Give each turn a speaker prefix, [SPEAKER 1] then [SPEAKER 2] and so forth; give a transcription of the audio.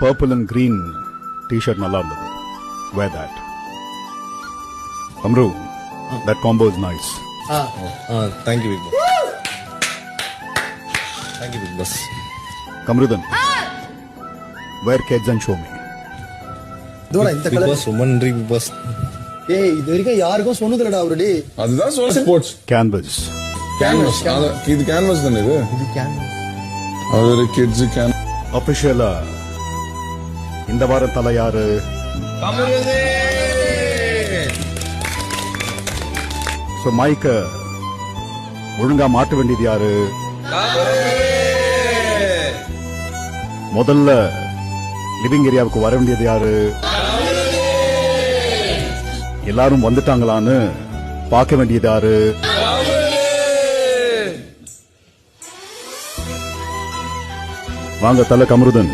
[SPEAKER 1] purple and green t-shirt நல்லா இருந்தது. Wear that. Amru, that combo is nice.
[SPEAKER 2] Thank you, Big Boss. Thank you, Big Boss.
[SPEAKER 1] Kamrudan, wear kids and show me.
[SPEAKER 3] தோடா இந்த
[SPEAKER 2] Big
[SPEAKER 3] colour
[SPEAKER 2] Boss, ரொம்ப நன்றி Big Boss.
[SPEAKER 3] ஏய் இது வரைக்கும் யாருக்கும் சொன்னதுலடா அவருடி.
[SPEAKER 4] அதுதான் சொல்ல ஸ்போர்ட்ஸ்
[SPEAKER 1] Canvas.
[SPEAKER 4] கேன்வாஸ். இது கேன்வாஸ் தானே இது?
[SPEAKER 3] இது கேன்வாஸ்.
[SPEAKER 4] அது கிட்ஸ் கேன்.
[SPEAKER 1] Officially, இந்த வாரம் தலை யாரு? So மைக்க ஒழுங்கா மாட்ட வேண்டியது யாரு? முதல்ல லிவிங் ஏரியாவுக்கு வர வேண்டியது யாரு? எல்லாரும் வந்துட்டாங்களான்னு பார்க்க வேண்டியது யாரு? வாங்க தல கமருதன்.